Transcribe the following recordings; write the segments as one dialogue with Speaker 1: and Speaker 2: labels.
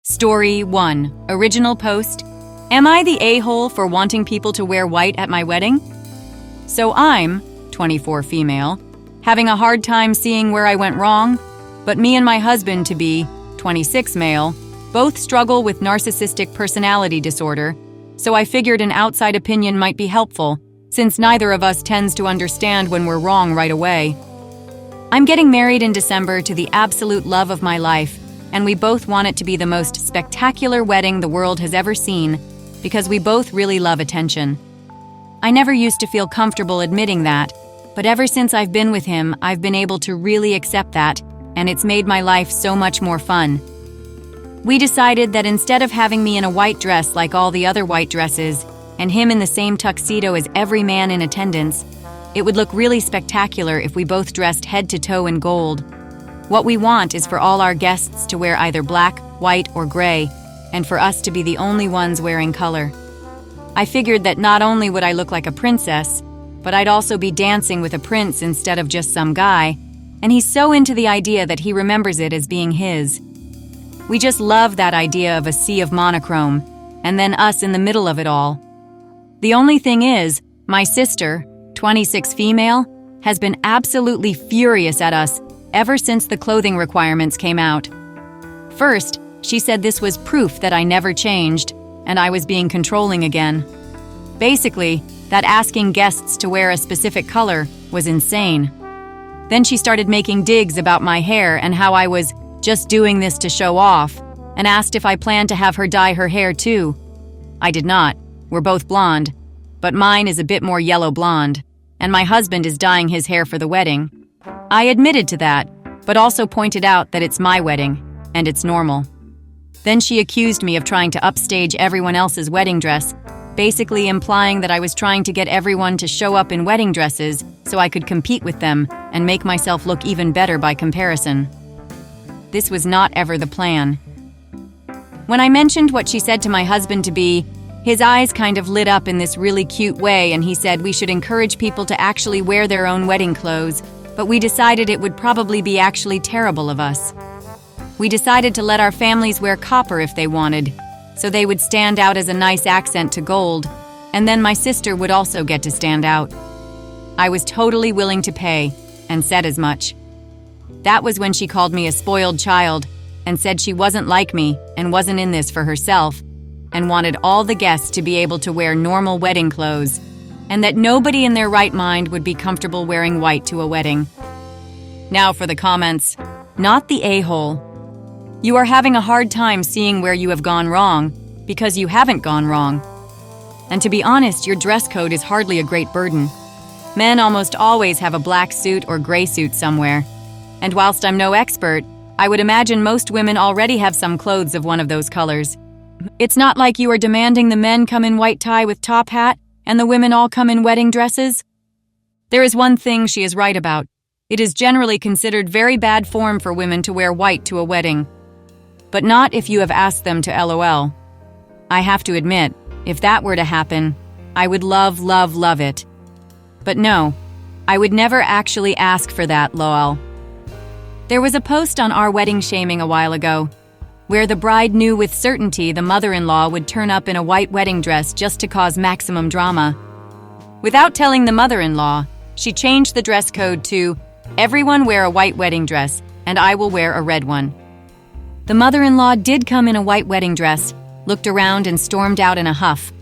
Speaker 1: Story 1. Original post. Am I the a-hole for wanting people to wear white at my wedding? So I'm, 24 female, having a hard time seeing where I went wrong, but me and my husband to be, 26 male, both struggle with narcissistic personality disorder, so I figured an outside opinion might be helpful, since neither of us tends to understand when we're wrong right away. I'm getting married in December to the absolute love of my life, and we both want it to be the most spectacular wedding the world has ever seen, because we both really love attention. I never used to feel comfortable admitting that, but ever since I've been with him, I've been able to really accept that, and it's made my life so much more fun. We decided that instead of having me in a white dress like all the other white dresses, and him in the same tuxedo as every man in attendance, it would look really spectacular if we both dressed head to toe in gold. What we want is for all our guests to wear either black, white, or gray, and for us to be the only ones wearing color. I figured that not only would I look like a princess, but I'd also be dancing with a prince instead of just some guy, and he's so into the idea that he remembers it as being his. We just love that idea of a sea of monochrome, and then us in the middle of it all. The only thing is, my sister, 26 female, has been absolutely furious at us ever since the clothing requirements came out. First, she said this was proof that I never changed, and I was being controlling again. Basically, that asking guests to wear a specific color was insane. Then she started making digs about my hair and how I was just doing this to show off, and asked if I planned to have her dye her hair too. I did not. We're both blonde, but mine is a bit more yellow blonde, and my husband is dyeing his hair for the wedding. I admitted to that, but also pointed out that it's my wedding, and it's normal. Then she accused me of trying to upstage everyone else's wedding dress, basically implying that I was trying to get everyone to show up in wedding dresses so I could compete with them and make myself look even better by comparison. This was not ever the plan. When I mentioned what she said to my husband to be, his eyes kind of lit up in this really cute way, and he said we should encourage people to actually wear their own wedding clothes, but we decided it would probably be actually terrible of us. We decided to let our families wear copper if they wanted, so they would stand out as a nice accent to gold, and then my sister would also get to stand out. I was totally willing to pay, and said as much. That was when she called me a spoiled child, and said she wasn't like me and wasn't in this for herself, and wanted all the guests to be able to wear normal wedding clothes, and that nobody in their right mind would be comfortable wearing white to a wedding. Now for the comments. Not the a-hole. You are having a hard time seeing where you have gone wrong, because you haven't gone wrong. And to be honest, your dress code is hardly a great burden. Men almost always have a black suit or gray suit somewhere. And whilst I'm no expert, I would imagine most women already have some clothes of one of those colors. It's not like you are demanding the men come in white tie with top hat and the women all come in wedding dresses. There is one thing she is right about. It is generally considered very bad form for women to wear white to a wedding. But not if you have asked them to LOL. I have to admit, if that were to happen, I would love it. But no, I would never actually ask for that, lol. There was a post on our wedding shaming a while ago, where the bride knew with certainty the mother-in-law would turn up in a white wedding dress just to cause maximum drama. Without telling the mother-in-law, she changed the dress code to, everyone wear a white wedding dress, and I will wear a red one. The mother-in-law did come in a white wedding dress, looked around and stormed out in a huff.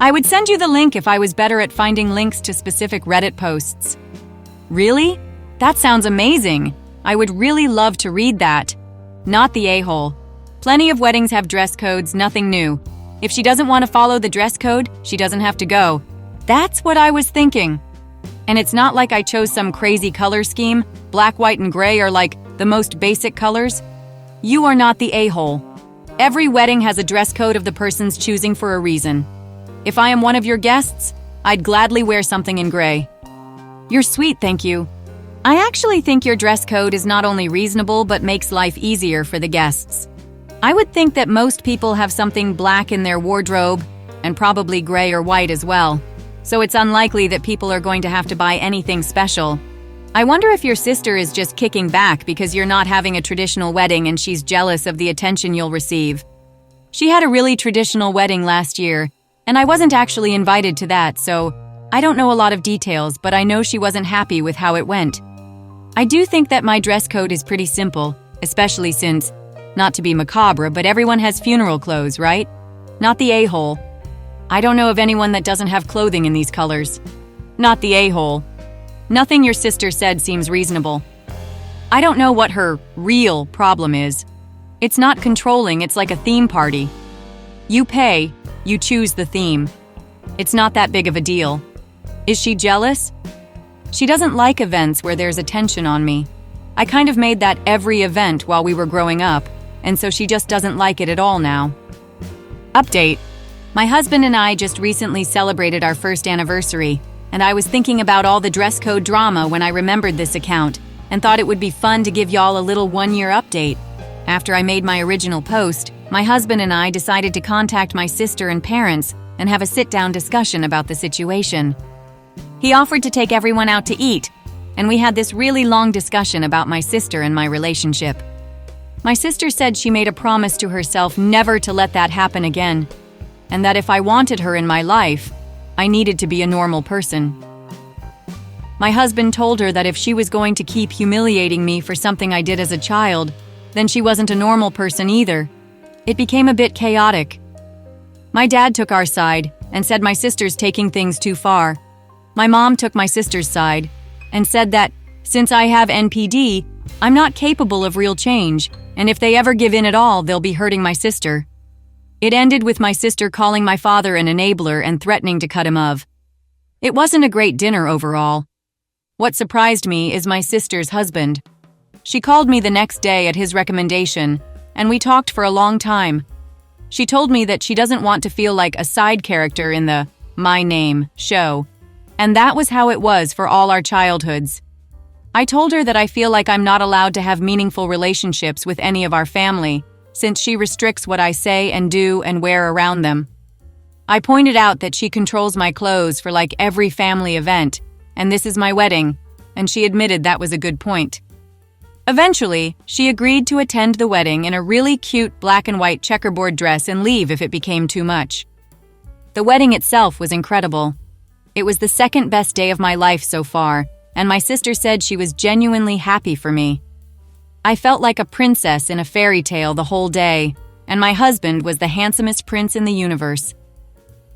Speaker 1: I would send you the link if I was better at finding links to specific Reddit posts. Really? That sounds amazing. I would really love to read that. Not the a-hole. Plenty of weddings have dress codes, nothing new. If she doesn't want to follow the dress code, she doesn't have to go. That's what I was thinking. And it's not like I chose some crazy color scheme. Black, white, and gray are like the most basic colors. You are not the a-hole. Every wedding has a dress code of the person's choosing for a reason. If I am one of your guests, I'd gladly wear something in gray. You're sweet, thank you. I actually think your dress code is not only reasonable but makes life easier for the guests. I would think that most people have something black in their wardrobe, and probably gray or white as well, so it's unlikely that people are going to have to buy anything special. I wonder if your sister is just kicking back because you're not having a traditional wedding and she's jealous of the attention you'll receive. She had a really traditional wedding last year, and I wasn't actually invited to that, so I don't know a lot of details, but I know she wasn't happy with how it went. I do think that my dress code is pretty simple, especially since, not to be macabre, but everyone has funeral clothes, right? Not the a-hole. I don't know of anyone that doesn't have clothing in these colors. Not the a-hole. Nothing your sister said seems reasonable. I don't know what her real problem is. It's not controlling, it's like a theme party. You pay, you choose the theme. It's not that big of a deal. Is she jealous? She doesn't like events where there's attention on me. I kind of made that every event while we were growing up, and so she just doesn't like it at all now. Update. My husband and I just recently celebrated our first anniversary, and I was thinking about all the dress code drama when I remembered this account and thought it would be fun to give y'all a little one-year update. After I made my original post, my husband and I decided to contact my sister and parents and have a sit-down discussion about the situation. He offered to take everyone out to eat, and we had this really long discussion about my sister and my relationship. My sister said she made a promise to herself never to let that happen again, and that if I wanted her in my life, I needed to be a normal person. My husband told her that if she was going to keep humiliating me for something I did as a child, then she wasn't a normal person either. It became a bit chaotic. My dad took our side and said my sister's taking things too far. My mom took my sister's side and said that since I have NPD, I'm not capable of real change, and if they ever give in at all, they'll be hurting my sister. It ended with my sister calling my father an enabler and threatening to cut him off. It wasn't a great dinner overall. What surprised me is my sister's husband. She called me the next day at his recommendation, and we talked for a long time. She told me that she doesn't want to feel like a side character in the My Name show, and that was how it was for all our childhoods. I told her that I feel like I'm not allowed to have meaningful relationships with any of our family, since she restricts what I say and do and wear around them. I pointed out that she controls my clothes for like every family event, and this is my wedding, and she admitted that was a good point. Eventually, she agreed to attend the wedding in a really cute black and white checkerboard dress and leave if it became too much. The wedding itself was incredible. It was the second best day of my life so far, and my sister said she was genuinely happy for me. I felt like a princess in a fairy tale the whole day, and my husband was the handsomest prince in the universe.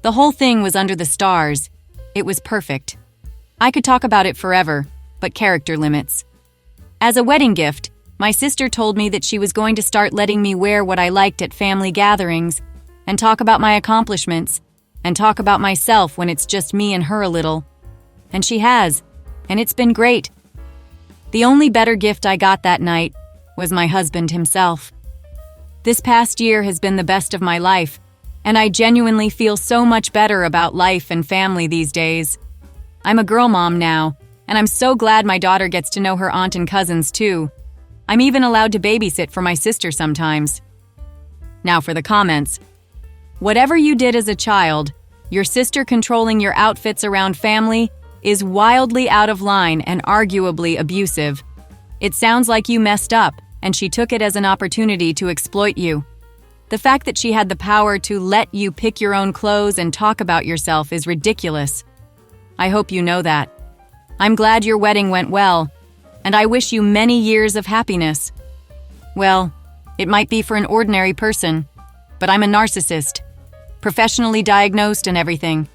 Speaker 1: The whole thing was under the stars. It was perfect. I could talk about it forever, but character limits. As a wedding gift, my sister told me that she was going to start letting me wear what I liked at family gatherings, and talk about my accomplishments, and talk about myself when it's just me and her a little. And she has, and it's been great. The only better gift I got that night was my husband himself. This past year has been the best of my life, and I genuinely feel so much better about life and family these days. I'm a girl mom now, and I'm so glad my daughter gets to know her aunt and cousins too. I'm even allowed to babysit for my sister sometimes. Now for the comments. Whatever you did as a child, your sister controlling your outfits around family is wildly out of line and arguably abusive. It sounds like you messed up, and she took it as an opportunity to exploit you. The fact that she had the power to let you pick your own clothes and talk about yourself is ridiculous. I hope you know that. I'm glad your wedding went well, and I wish you many years of happiness. Well, it might be for an ordinary person, but I'm a narcissist, professionally diagnosed and everything.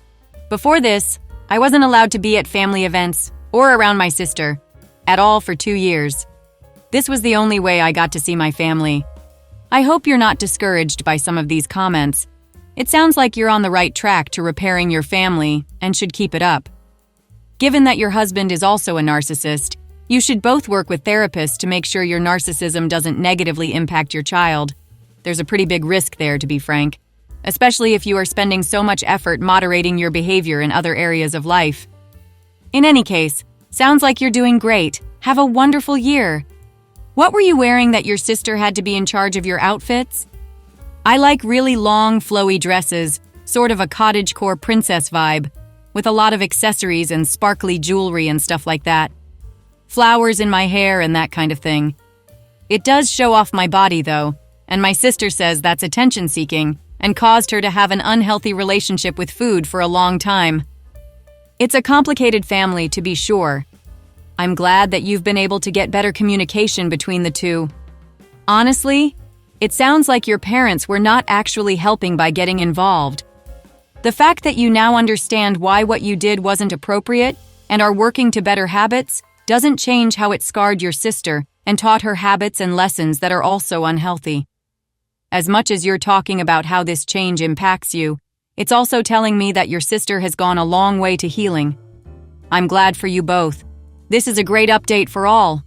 Speaker 1: Before this, I wasn't allowed to be at family events or around my sister at all for 2 years. This was the only way I got to see my family. I hope you're not discouraged by some of these comments. It sounds like you're on the right track to repairing your family and should keep it up. Given that your husband is also a narcissist, you should both work with therapists to make sure your narcissism doesn't negatively impact your child. There's a pretty big risk there, to be frank, especially if you are spending so much effort moderating your behavior in other areas of life. In any case, sounds like you're doing great. Have a wonderful year. What were you wearing that your sister had to be in charge of your outfits? I like really long, flowy dresses, sort of a cottagecore princess vibe, with a lot of accessories and sparkly jewelry and stuff like that. flowers in my hair and that kind of thing. It does show off my body, though, and my sister says that's attention-seeking and caused her to have an unhealthy relationship with food for a long time. It's a complicated family, to be sure. I'm glad that you've been able to get better communication between the two. Honestly, it sounds like your parents were not actually helping by getting involved. The fact that you now understand why what you did wasn't appropriate and are working to better habits doesn't change how it scarred your sister and taught her habits and lessons that are also unhealthy. As much as you're talking about how this change impacts you, it's also telling me that your sister has gone a long way to healing. I'm glad for you both. This is a great update for all.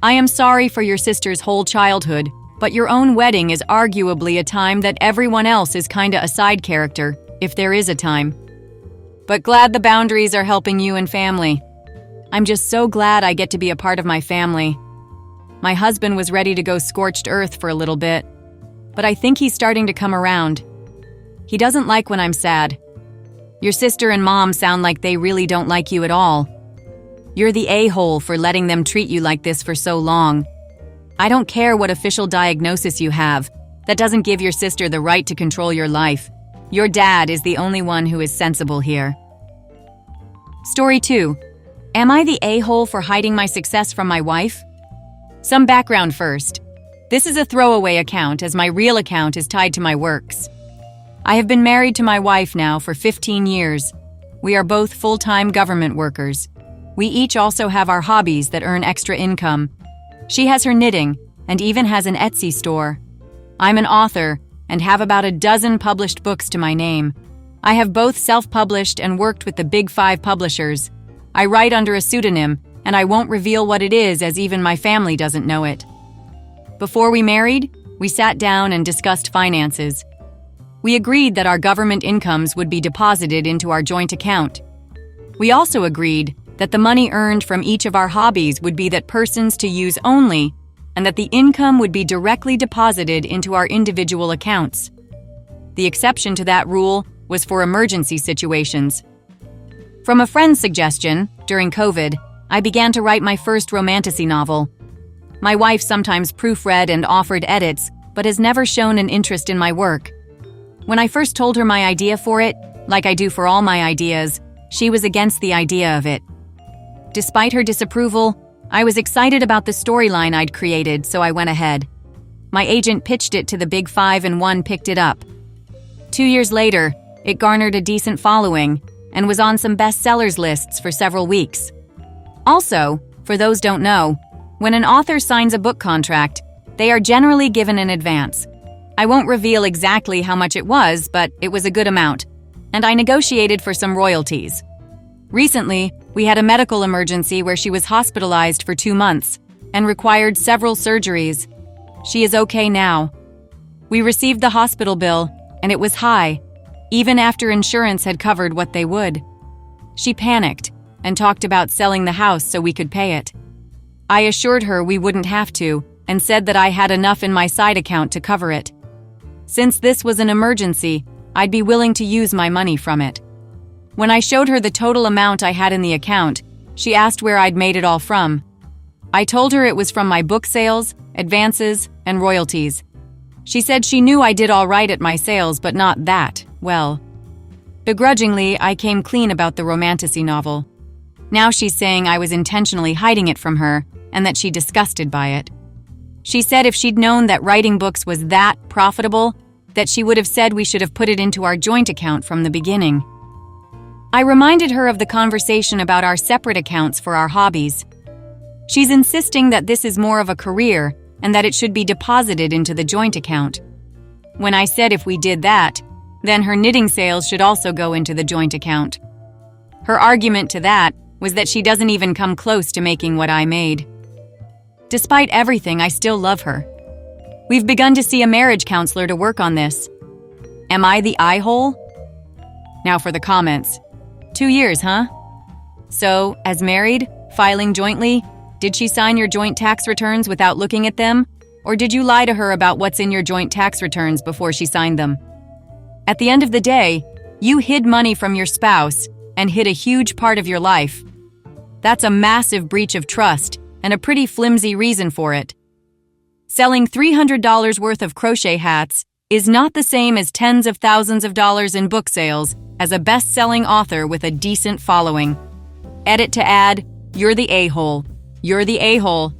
Speaker 1: I am sorry for your sister's whole childhood, but your own wedding is arguably a time that everyone else is kinda a side character, if there is a time. But glad the boundaries are helping you and family. I'm just so glad I get to be a part of my family. My husband was ready to go scorched earth for a little bit, but I think he's starting to come around. He doesn't like when I'm sad. Your sister and mom sound like they really don't like you at all. You're the a-hole for letting them treat you like this for so long. I don't care what official diagnosis you have. That doesn't give your sister the right to control your life. Your dad is the only one who is sensible here. Story 2. Am I the a-hole for hiding my success from my wife? Some background first. This is a throwaway account as my real account is tied to my works. I have been married to my wife now for 15 years. We are both full-time government workers. We each also have our hobbies that earn extra income. She has her knitting and even has an Etsy store. I'm an author and have about a dozen published books to my name. I have both self-published and worked with the Big 5 publishers. I write under a pseudonym, and I won't reveal what it is as even my family doesn't know it. Before we married, we sat down and discussed finances. We agreed that our government incomes would be deposited into our joint account. We also agreed that the money earned from each of our hobbies would be that persons to use only, and that the income would be directly deposited into our individual accounts. The exception to that rule was for emergency situations. From a friend's suggestion, during COVID, I began to write my first romantasy novel. My wife sometimes proofread and offered edits, but has never shown an interest in my work. When I first told her my idea for it, like I do for all my ideas, she was against the idea of it. Despite her disapproval, I was excited about the storyline I'd created, so I went ahead. My agent pitched it to the Big 5 and one picked it up. 2 years later, it garnered a decent following and was on some bestsellers lists for several weeks. Also, for those don't know, when an author signs a book contract, they are generally given an advance. I won't reveal exactly how much it was, but it was a good amount, and I negotiated for some royalties. Recently, we had a medical emergency where she was hospitalized for 2 months and required several surgeries. She is okay now. We received the hospital bill, and it was high, even after insurance had covered what they would. She panicked and talked about selling the house so we could pay it. I assured her we wouldn't have to and said that I had enough in my side account to cover it. Since this was an emergency, I'd be willing to use my money from it. When I showed her the total amount I had in the account, she asked where I'd made it all from. I told her it was from my book sales, advances, and royalties. She said she knew I did all right at my sales, but not that well. Begrudgingly, I came clean about the romantasy novel. Now she's saying I was intentionally hiding it from her and that she's disgusted by it. She said if she'd known that writing books was that profitable, that she would have said we should have put it into our joint account from the beginning. I reminded her of the conversation about our separate accounts for our hobbies. She's insisting that this is more of a career and that it should be deposited into the joint account. When I said if we did that, then her knitting sales should also go into the joint account. Her argument to that was that she doesn't even come close to making what I made. Despite everything, I still love her. We've begun to see a marriage counselor to work on this. Am I the eye-hole? Now for the comments. 2 years, huh? So, as married, filing jointly, did she sign your joint tax returns without looking at them? Or did you lie to her about what's in your joint tax returns before she signed them? At the end of the day, you hid money from your spouse and hid a huge part of your life. That's a massive breach of trust and a pretty flimsy reason for it. Selling $300 worth of crochet hats is not the same as tens of thousands of dollars in book sales as a best-selling author with a decent following. Edit to add, you're the a-hole. You're the a-hole.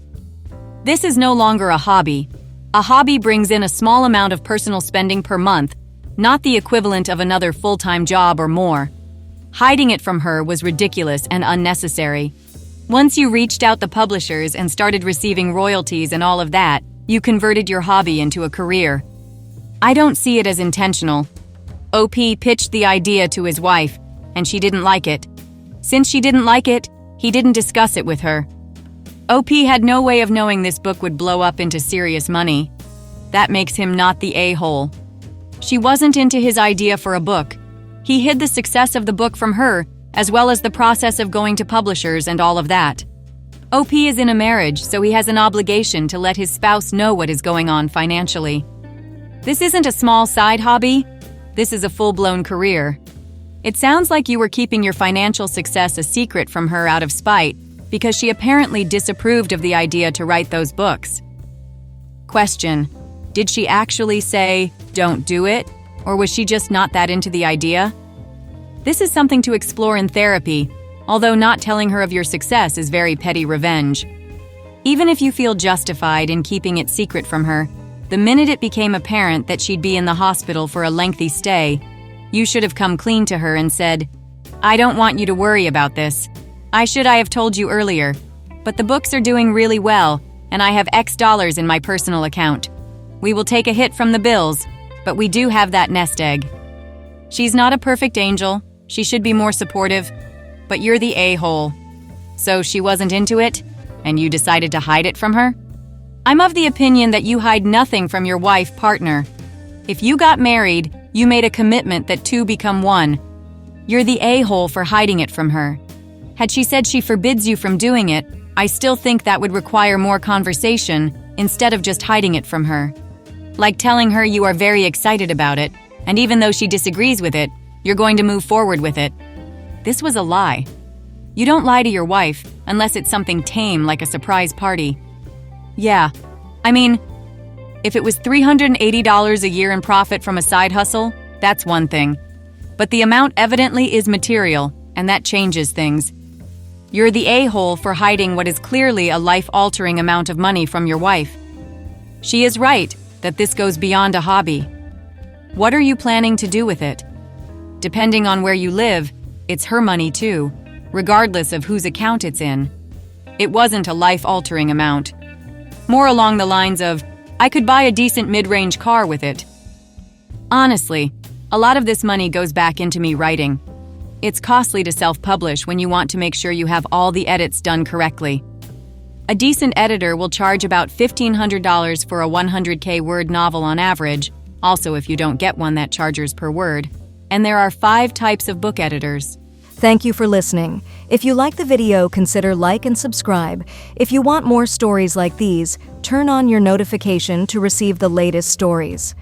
Speaker 1: This is no longer a hobby. A hobby brings in a small amount of personal spending per month, not the equivalent of another full-time job or more. Hiding it from her was ridiculous and unnecessary. Once you reached out the publishers and started receiving royalties and all of that, you converted your hobby into a career. I don't see it as intentional. OP pitched the idea to his wife, and she didn't like it. Since she didn't like it, he didn't discuss it with her. OP had no way of knowing this book would blow up into serious money. That makes him not the a-hole. She wasn't into his idea for a book. He hid the success of the book from her, as well as the process of going to publishers and all of that. OP is in a marriage, so he has an obligation to let his spouse know what is going on financially. This isn't a small side hobby. This is a full-blown career. It sounds like you were keeping your financial success a secret from her out of spite because she apparently disapproved of the idea to write those books. Question: did she actually say, "Don't do it," or was she just not that into the idea? This is something to explore in therapy, although not telling her of your success is very petty revenge. Even if you feel justified in keeping it secret from her, the minute it became apparent that she'd be in the hospital for a lengthy stay, you should have come clean to her and said, "I don't want you to worry about this. I have told you earlier, but the books are doing really well, and I have X dollars in my personal account. We will take a hit from the bills, but we do have that nest egg." She's not a perfect angel. She should be more supportive, but you're the a-hole. So she wasn't into it, and you decided to hide it from her? I'm of the opinion that you hide nothing from your wife partner. If you got married, you made a commitment that two become one. You're the a-hole for hiding it from her. Had she said she forbids you from doing it, I still think that would require more conversation instead of just hiding it from her. Like telling her you are very excited about it, and even though she disagrees with it, you're going to move forward with it. This was a lie. You don't lie to your wife unless it's something tame like a surprise party. Yeah, I mean, if it was $380 a year in profit from a side hustle, that's one thing. But the amount evidently is material, and that changes things. You're the a-hole for hiding what is clearly a life-altering amount of money from your wife. She is right that this goes beyond a hobby. What are you planning to do with it? Depending on where you live, it's her money too, regardless of whose account it's in. It wasn't a life-altering amount. More along the lines of, I could buy a decent mid-range car with it. Honestly, a lot of this money goes back into me writing. It's costly to self-publish when you want to make sure you have all the edits done correctly. A decent editor will charge about $1,500 for a 100K word novel on average, also if you don't get one that charges per word. And there are 5 types of book editors.
Speaker 2: Thank you for listening. If you like the video, consider like and subscribe. If you want more stories like these, turn on your notification to receive the latest stories.